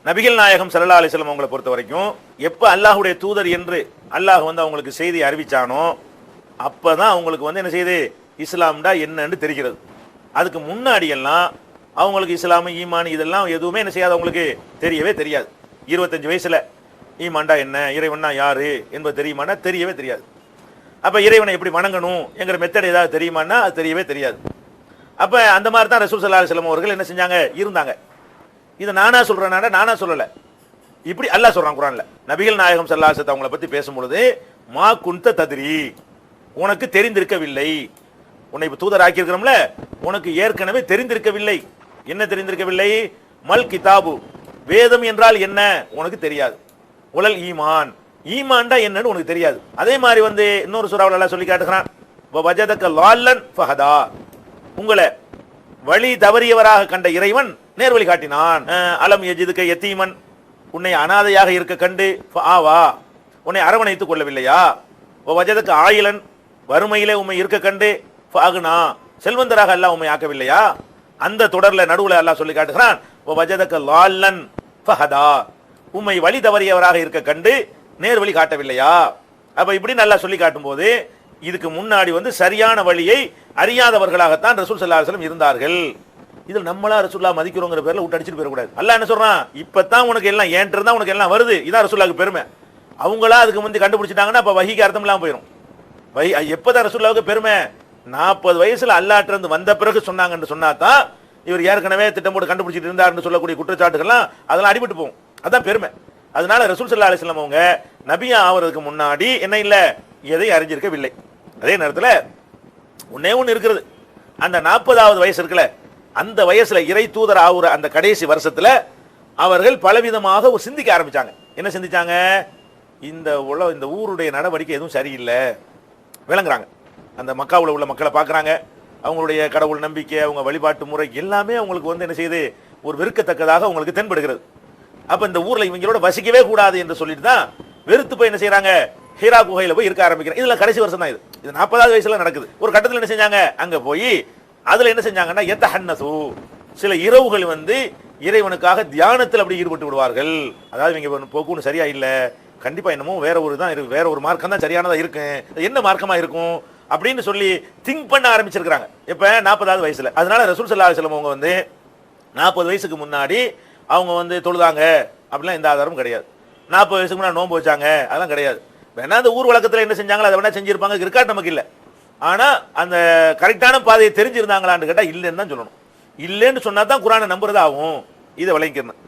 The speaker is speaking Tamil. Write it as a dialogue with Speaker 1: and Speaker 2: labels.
Speaker 1: நபிகள் நாயகம் ஸல்லல்லாஹு அலைஹி வஸல்லம் அவங்களை பொறுத்த வரைக்கும் எப்ப அல்லாஹ்வுடைய தூதர் என்று அல்லாஹ் அவங்களுக்கு செய்தி அறிவிச்சானோ அப்பதான் அவங்களுக்கு என்ன செய்யுது, இஸ்லாம்டா என்னன்னு தெரிகிறது. அதுக்கு முன்னாடி எல்லாம் அவங்களுக்கு இஸ்லாம் ஈமான் இதெல்லாம் எதுவுமே என்ன செய்யாது, அவங்களுக்கு தெரியவே தெரியாது. 25 வயசுல ஈமான்டா என்ன, இறைவனா யாரு என்பது தெரியுமானா தெரியவே தெரியாது. அப்ப இறைவனை எப்படி வணங்கணும் என்கிற மெத்தட் ஏதாவது தெரியுமானா அது தெரியவே தெரியாது. அப்ப அந்த மாதிரி தான் ரசூல் ஸல்லல்லாஹு அலைஹி வஸல்லம் அவர்கள் என்ன செஞ்சாங்க, இருந்தாங்க. இதை நானா சொல்றேனாடா, நானா சொல்லல, இப்படி அல்லாஹ் சொல்றான் குர்ஆன்ல. நபிகள் நாயகம் ஸல்லல்லாஹு அலைஹி வஸல்லம் அவங்களை பத்தி பேசும்பொழுது மா குன்த தத்ரி, உனக்கு தெரிந்திருக்கவில்லை, உன்னை தூதர் ஆக்கியிருக்கிறோம்ல, உனக்கு ஏற்கனவே தெரிந்திருக்கவில்லை. என்ன தெரிந்திருக்கவில்லை? மல் கிதாபு, வேதம் என்றால் என்ன உனக்கு தெரியாது. உலல் ஈமான், ஈமான்டா என்னன்னு உனக்கு தெரியாது. அதே மாதிரி இன்னொரு சூறாவுல அல்லாஹ் சொல்லி காட்டுகிறான், வஜதக லால்லன் ஃபஹதா, உங்களை வழி தவறியவராக கண்ட இறைவன் நேர்வழி காட்டினான். அலம் யஜிதுக யதீமன், உன்னை அனாதையாக இருக்க கண்டு ஆவா, உன்னை அரவணைத்துக் கொள்ளவில்லையா? வஜதக ஆயிலன், வறுமையிலே உம்மை இருக்க கண்டு ஃபஅக்னா, செல்வந்தராக அல்லாஹ் உம்மை ஆக்கவில்லையா? அந்த தொடர்ல நடுவுல அல்லாஹ் சொல்லி காட்டுகிறான், வஜதக லால்லன் ஃபஹதா, உம்மை வழி தவறியவராக இருக்க கண்டு நேர்வழி காட்டவில்லையா? அப்ப இப்படி நல்லா சொல்லி காட்டும் போது இதுக்கு முன்னாடி சரியான வழியை அறியாதவர்களாகத்தான் ரசூல் ஸல்லல்லாஹு அலைஹி வஸல்லம் இருந்தார்கள். இதில் நம்மளா ரசூலுல்லாஹ் மதிக்கிறோங்கிற பேர்ல விட்டு அடிச்சுட்டு போயிடக்கூடாது. அல்லாஹ் என்ன சொல்றான், இப்பதான் உனக்கு எல்லாம் ஏன்ட்டு இருந்தா உனக்கு எல்லாம் வருது, இதான் ரசூலுல்லாஹ்க்கு பெருமை. அவங்களா அதுக்கு முந்தி கண்டுபிடிச்சிட்டாங்கன்னா அப்ப வஹிக்கு அர்த்தம் இல்லாம போயிடும். எப்பதான் ரசூலுல்லாஹ்வுக்கு பெருமை, 40 வயசுல அல்லாஹ்ட்ட இருந்து வந்த பிறகு சொன்னாங்கன்னு சொன்னாதான் இவர் ஏற்கனவே திட்டம் போட்டு கண்டுபிடிச்சிட்டு இருந்தாருன்னு சொல்லக்கூடிய குற்றச்சாட்டுகள்லாம் அதெல்லாம் அடிபட்டு போகும். அதான் பெருமை. அதனால ரசூல் ஸல்லல்லாஹு அலைஹி வஸல்லம் அவங்க நபியா ஆவறதுக்கு முன்னாடி என்ன இல்ல, எதை அறிஞ்சிருக்கவில்லை. அதே நேரத்தில் ஒன்னே ஒன்று இருக்கிறது, அந்த 40வது வயசு இருக்குல்ல, அந்த வயசுல இறை தூதர் ஆகுற அந்த கடைசி வருஷத்துல அவர்கள் பலவிதமாக சிந்திக்க ஆரம்பிச்சாங்க. என்ன சிந்திச்சாங்க, இந்த ஊருடைய நடவடிக்கை எதுவும் சரியில்லை விளங்குறாங்க. அந்த மக்காவுல உள்ள மக்களை பார்க்குறாங்க, அவங்களுடைய கடவுள் நம்பிக்கை, அவங்க வழிபாட்டு முறை எல்லாமே அவங்களுக்கு என்ன செய்யுது, ஒரு வெறுக்கத்தக்கதாக அவங்களுக்கு தென்படுகிறது. அப்ப இந்த ஊர்ல இவங்களோட வசிக்கவே கூடாது என்று சொல்லிட்டு தான் வெறுத்து போய் என்ன செய்யறாங்க, ஹீரா குகையில போய் இருக்க ஆரம்பிக்கிறாங்க. இதுல கடைசி வருஷம் தான் இது 40வது வயசுல நடக்குது. ஒரு கட்டத்தில் என்ன செஞ்சாங்க, அங்க போய் அதுல என்ன செஞ்சாங்கன்னா யதஹன்னசு, சில இரவுகள் இறைவனுக்காக தியானத்தில் அப்படி ஈடுபட்டு விடுவார்கள். அதாவது இவங்க போக்கு சரியா இல்ல, கண்டிப்பா என்னமோ வேற ஒரு மார்க்கம் தான் சரியானதா இருக்கு, என்ன மார்க்கமா இருக்கும் அப்படின்னு சொல்லி திங்க் பண்ண ஆரம்பிச்சிருக்காங்க. இப்ப 40வது வயசுல. அதனால ரசூல் ஸல்லல்லாஹு அலைஹி வஸல்லம் அவங்க 40 வயசுக்கு முன்னாடி அவங்க தொழுதாங்க அப்படிலாம் எந்த ஆதாரமும் கிடையாது. 40 வயசுக்கு முன்னாடி நோன்பு வச்சாங்க அதெல்லாம் கிடையாது. வேணா அந்த ஊர் வழக்கத்தில் என்ன செஞ்சாங்களோ அதை வேணா செஞ்சிருப்பாங்க, இருக்காட்டு நமக்கு இல்லை. ஆனா அந்த கரெக்டான பாதையை தெரிஞ்சிருந்தாங்களான்னு கேட்டா இல்லைன்னு தான் சொல்லணும். இல்லைன்னு சொன்னா தான் குர்ஆனை நம்புறதா ஆகும். இதை விளங்கிக்கணும்.